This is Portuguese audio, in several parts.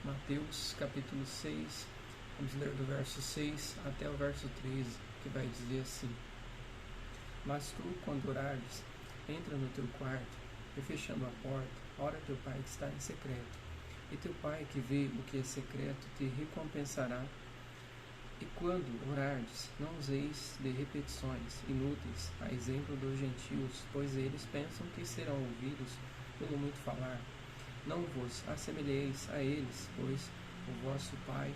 Mateus capítulo 6, vamos ler do verso 6 até o verso 13, que vai dizer assim: Mas tu, quando orares, entra no teu quarto, e fechando a porta, ora teu pai que está em secreto, e teu pai que vê o que é secreto te recompensará. E quando orardes, não useis de repetições inúteis, a exemplo dos gentios, pois eles pensam que serão ouvidos pelo muito falar. Não vos assemelheis a eles, pois o vosso Pai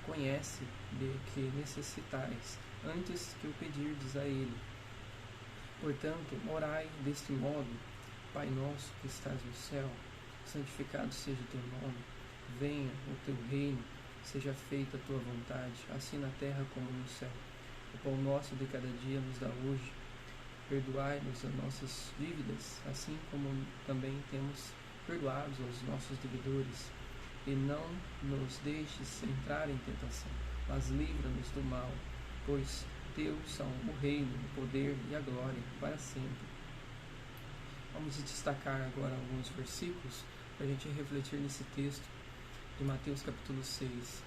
conhece de que necessitais, antes que o pedirdes a Ele. Portanto, orai deste modo: Pai nosso que estás no céu, santificado seja o teu nome, venha o teu reino, seja feita a tua vontade, assim na terra como no céu. O pão nosso de cada dia nos dá hoje. Perdoai-nos as nossas dívidas, assim como também temos perdoados aos nossos devedores. E não nos deixes entrar em tentação, mas livra-nos do mal, pois Teus são o reino, o poder e a glória para sempre. Vamos destacar agora alguns versículos para a gente refletir nesse texto de Mateus capítulo 6.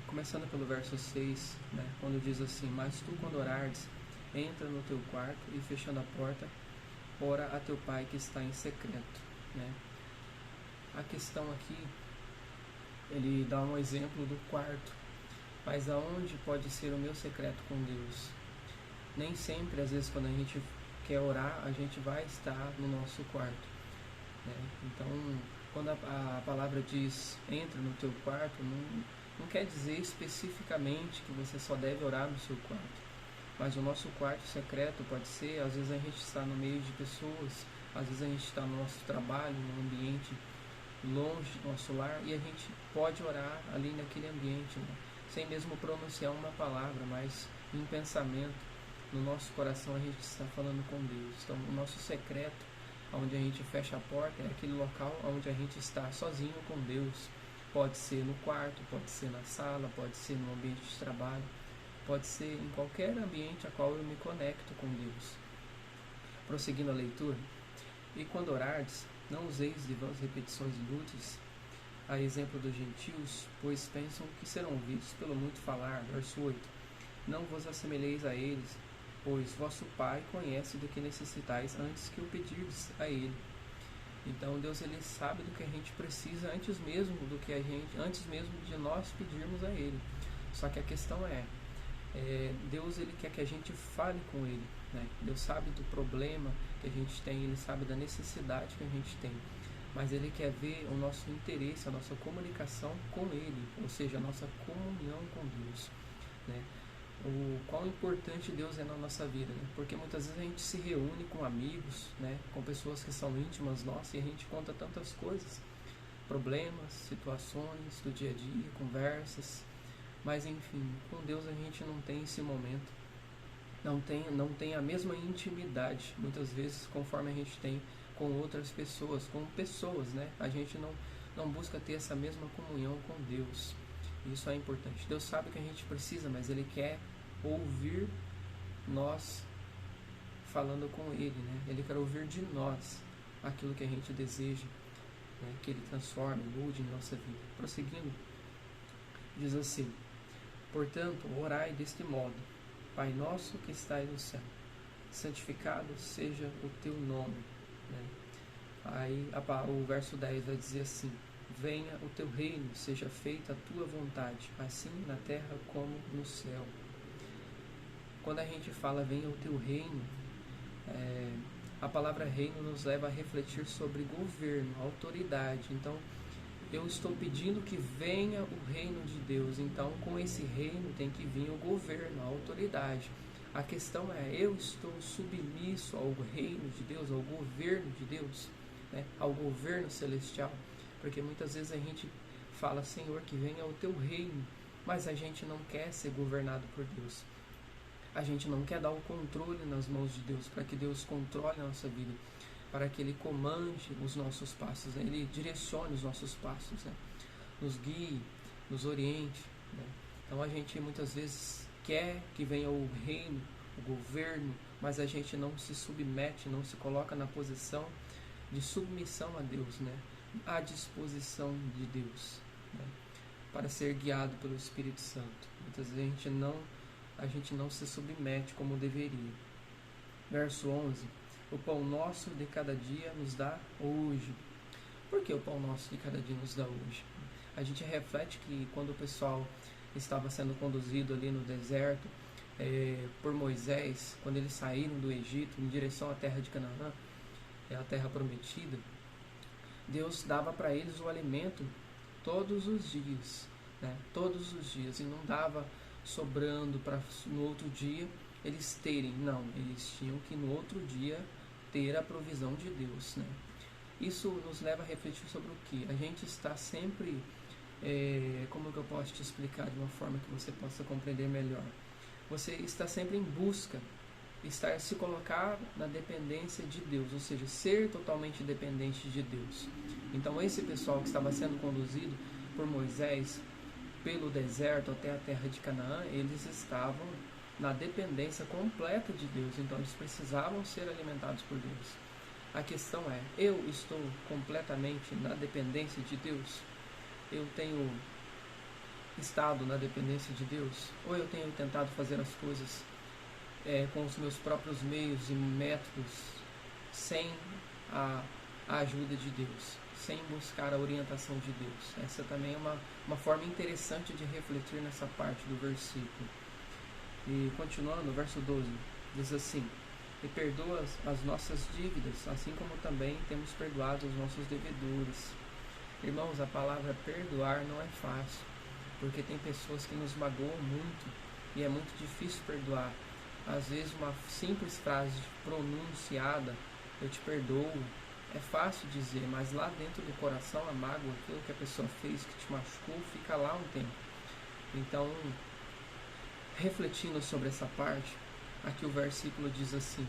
Começando pelo verso 6, quando diz assim: Mas tu, quando orares, entra no teu quarto e, fechando a porta, ora a teu pai que está em secreto. A questão aqui, ele dá um exemplo do quarto, mas aonde pode ser o meu secreto com Deus? Nem sempre, às vezes, quando a gente quer orar, a gente vai estar no nosso quarto. Então, quando a palavra diz entra no teu quarto, não quer dizer especificamente que você só deve orar no seu quarto. Mas o nosso quarto secreto pode ser, às vezes a gente está no meio de pessoas, às vezes a gente está no nosso trabalho, num ambiente longe do nosso lar, e a gente pode orar ali naquele ambiente, sem mesmo pronunciar uma palavra, mas em pensamento, no nosso coração a gente está falando com Deus. Então o nosso secreto, onde a gente fecha a porta, é aquele local onde a gente está sozinho com Deus. Pode ser no quarto, pode ser na sala, pode ser no ambiente de trabalho, pode ser em qualquer ambiente a qual eu me conecto com Deus. Prosseguindo a leitura: E quando orardes, não useis de vãs repetições inúteis, a exemplo dos gentios, pois pensam que serão ouvidos pelo muito falar. Verso 8: Não vos assemelheis a eles, pois vosso Pai conhece do que necessitais antes que o pedirdes a Ele. Então Deus, ele sabe do que a gente precisa antes mesmo de nós pedirmos a Ele. Só que a questão Deus, ele quer que a gente fale com Ele, Deus sabe do problema que a gente tem, Ele sabe da necessidade que a gente tem, mas Ele quer ver o nosso interesse, a nossa comunicação com Ele, ou seja, a nossa comunhão com Deus, O quão importante Deus é na nossa vida, Porque muitas vezes a gente se reúne com amigos, com pessoas que são íntimas nossas, e a gente conta tantas coisas, problemas, situações do dia a dia, conversas. Mas enfim, com Deus a gente não tem esse momento, não tem a mesma intimidade, muitas vezes, conforme a gente tem com outras pessoas, a gente não busca ter essa mesma comunhão com Deus. Isso é importante. Deus sabe o que a gente precisa, mas Ele quer ouvir nós falando com Ele, Ele quer ouvir de nós aquilo que a gente deseja, que Ele transforme, mude em nossa vida. Prosseguindo, diz assim: Portanto, orai deste modo: Pai nosso que estais no céu, santificado seja o teu nome. Aí o verso 10 vai dizer assim: Venha o teu reino, seja feita a tua vontade, assim na terra como no céu. Quando a gente fala venha o teu reino, a palavra reino nos leva a refletir sobre governo, autoridade. Então, eu estou pedindo que venha o reino de Deus. Então, com esse reino tem que vir o governo, a autoridade. A questão eu estou submisso ao reino de Deus, ao governo de Deus, ao governo celestial. Porque muitas vezes a gente fala: Senhor, que venha o teu reino, mas a gente não quer ser governado por Deus. A gente não quer dar o controle nas mãos de Deus, para que Deus controle a nossa vida, para que Ele comande os nossos passos, Ele direcione os nossos passos, nos guie, nos oriente. Então a gente muitas vezes quer que venha o reino, o governo, mas a gente não se submete, não se coloca na posição de submissão a Deus, à disposição de Deus, né, para ser guiado pelo Espírito Santo. Muitas vezes a gente não se submete como deveria. Verso 11: o pão nosso de cada dia nos dá hoje. Por que o pão nosso de cada dia nos dá hoje? A gente reflete que quando o pessoal estava sendo conduzido ali no deserto por Moisés, quando eles saíram do Egito em direção à terra de Canaã, a terra prometida, Deus dava para eles o alimento todos os dias, né? Todos os dias, e não dava sobrando para no outro dia eles terem, não, eles tinham que no outro dia ter a provisão de Deus, né? Isso nos leva a refletir sobre o que? A gente está sempre, como que eu posso te explicar de uma forma que você possa compreender melhor? Você está sempre em busca, se colocar na dependência de Deus, ou seja, ser totalmente dependente de Deus. Então esse pessoal que estava sendo conduzido por Moisés pelo deserto até a terra de Canaã, eles estavam na dependência completa de Deus, então eles precisavam ser alimentados por Deus. A questão é, eu estou completamente na dependência de Deus? Eu tenho estado na dependência de Deus? Ou eu tenho tentado fazer as coisas com os meus próprios meios e métodos, sem a ajuda de Deus, sem buscar a orientação de Deus? Essa também é uma forma interessante de refletir nessa parte do versículo. E continuando, o verso 12 diz assim: e perdoa as nossas dívidas, assim como também temos perdoado os nossos devedores. Irmãos, a palavra perdoar não é fácil, porque tem pessoas que nos magoam muito e é muito difícil perdoar. Às vezes uma simples frase pronunciada, eu te perdoo, é fácil dizer, mas lá dentro do coração, a mágoa, aquilo que a pessoa fez, que te machucou, fica lá um tempo. Então, refletindo sobre essa parte, aqui o versículo diz assim,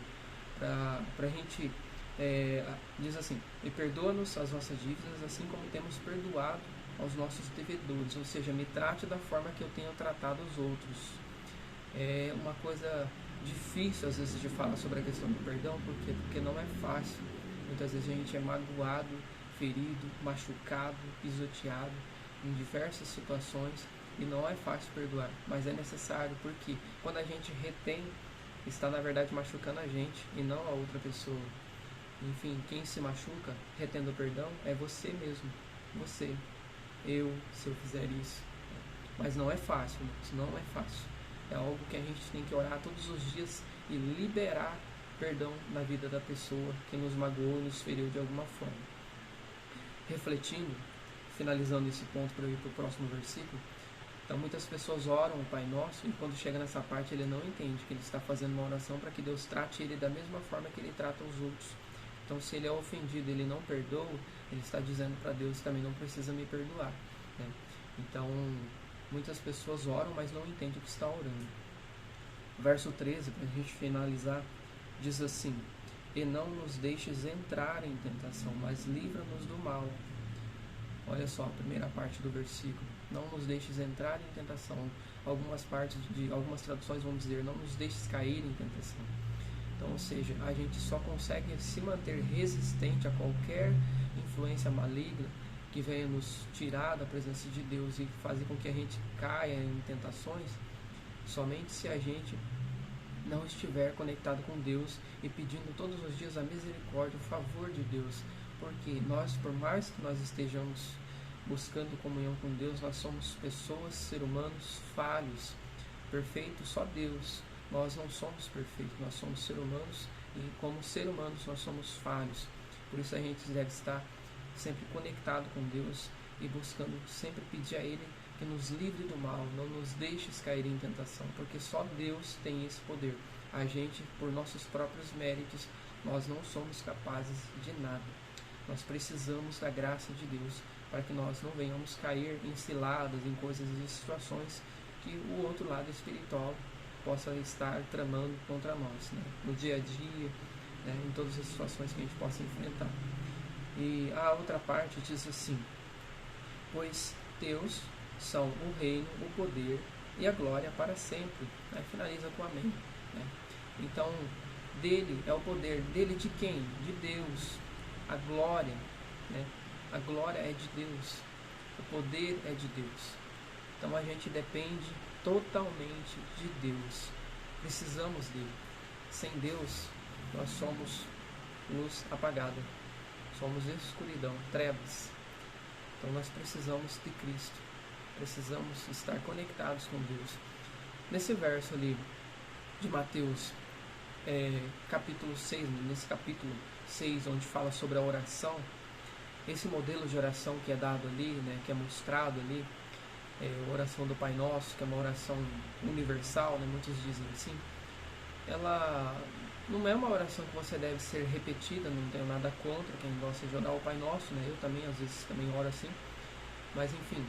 para a gente, diz assim: e perdoa-nos as nossas dívidas, assim como temos perdoado aos nossos devedores, ou seja, me trate da forma que eu tenho tratado os outros. É uma coisa difícil às vezes de falar sobre a questão do perdão, porque não é fácil. Muitas vezes a gente é magoado, ferido, machucado, pisoteado em diversas situações e não é fácil perdoar, mas é necessário, porque quando a gente retém, está na verdade machucando a gente e não a outra pessoa. Enfim, quem se machuca retendo o perdão é você mesmo, você, eu, se eu fizer isso. Mas não é fácil, não é fácil. É algo que a gente tem que orar todos os dias e liberar perdão na vida da pessoa que nos magoou e nos feriu de alguma forma. Refletindo, finalizando esse ponto para eu ir para o próximo versículo. Então muitas pessoas oram o Pai Nosso e quando chega nessa parte ele não entende que ele está fazendo uma oração para que Deus trate ele da mesma forma que ele trata os outros. Então se ele é ofendido, ele não perdoa, ele está dizendo para Deus que também não precisa me perdoar, né? Então muitas pessoas oram, mas não entendem o que está orando. Verso 13, para a gente finalizar, diz assim: e não nos deixes entrar em tentação, mas livra-nos do mal. Olha só a primeira parte do versículo: não nos deixes entrar em tentação. Algumas traduções vão dizer: não nos deixes cair em tentação. Então, ou seja, a gente só consegue se manter resistente a qualquer influência maligna que venha nos tirar da presença de Deus e fazer com que a gente caia em tentações, somente se a gente não estiver conectado com Deus e pedindo todos os dias a misericórdia, o favor de Deus. Porque nós, por mais que nós estejamos buscando comunhão com Deus, nós somos pessoas, seres humanos falhos. Perfeito só Deus. Nós não somos perfeitos, nós somos seres humanos e como seres humanos nós somos falhos. Por isso a gente deve estar sempre conectado com Deus e buscando sempre pedir a Ele que nos livre do mal, não nos deixes cair em tentação, porque só Deus tem esse poder. A gente, por nossos próprios méritos, nós não somos capazes de nada. Nós precisamos da graça de Deus para que nós não venhamos cair em ciladas, em coisas e situações que o outro lado espiritual possa estar tramando contra nós, né? No dia a dia, né? Em todas as situações que a gente possa enfrentar. E a outra parte diz assim: pois teus são o reino, o poder e a glória para sempre. Aí finaliza com amém, né? Então, dele é o poder. Dele de quem? De Deus. A glória, né? A glória é de Deus. O poder é de Deus. Então a gente depende totalmente de Deus. Precisamos dele. Sem Deus, nós somos luz apagada. Somos escuridão, trevas. Então nós precisamos de Cristo. Precisamos estar conectados com Deus. Nesse verso ali de Mateus, capítulo 6, nesse capítulo 6, onde fala sobre a oração, esse modelo de oração que é dado ali, né, que é mostrado ali, a oração do Pai Nosso, que é uma oração universal, né, muitos dizem assim, ela não é uma oração que você deve ser repetida, não tenho nada contra quem gosta de orar o Pai Nosso, né, eu também às vezes também oro assim, mas enfim,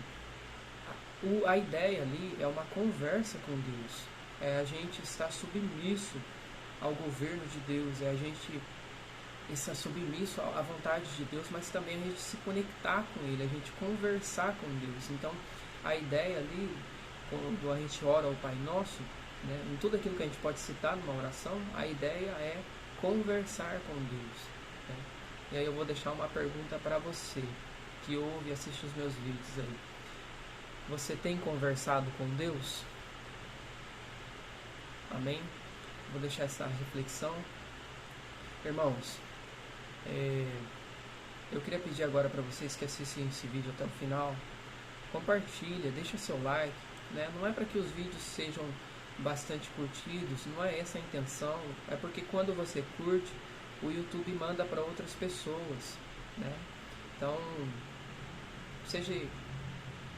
a ideia ali é uma conversa com Deus, é a gente estar submisso ao governo de Deus, é a gente estar submisso à vontade de Deus, mas também a gente se conectar com Ele, a gente conversar com Deus. Então, a ideia ali, quando a gente ora ao Pai Nosso, né, em tudo aquilo que a gente pode citar numa oração, a ideia é conversar com Deus. Né? E aí eu vou deixar uma pergunta para você, que ouve e assiste os meus vídeos aí. Você tem conversado com Deus? Amém? Vou deixar essa reflexão. Irmãos, eu queria pedir agora para vocês que assistem esse vídeo até o final, compartilha, deixa seu like, né? Não é para que os vídeos sejam bastante curtidos, não é essa a intenção, é porque quando você curte, o YouTube manda para outras pessoas, né? Então, seja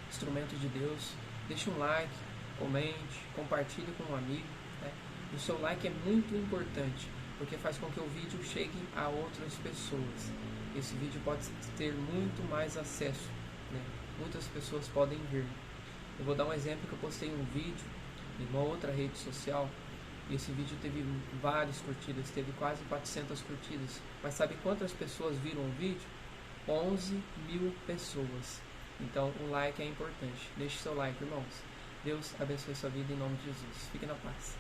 instrumento de Deus, deixe um like, comente, compartilhe com um amigo, né? O seu like é muito importante, porque faz com que o vídeo chegue a outras pessoas. Esse vídeo pode ter muito mais acesso, né? Muitas pessoas podem ver. Eu vou dar um exemplo que eu postei um vídeo em uma outra rede social, e esse vídeo teve várias curtidas, teve quase 400 curtidas. Mas sabe quantas pessoas viram o vídeo? 11.000 pessoas. Então o like é importante. Deixe seu like, irmãos. Deus abençoe sua vida em nome de Jesus. Fique na paz.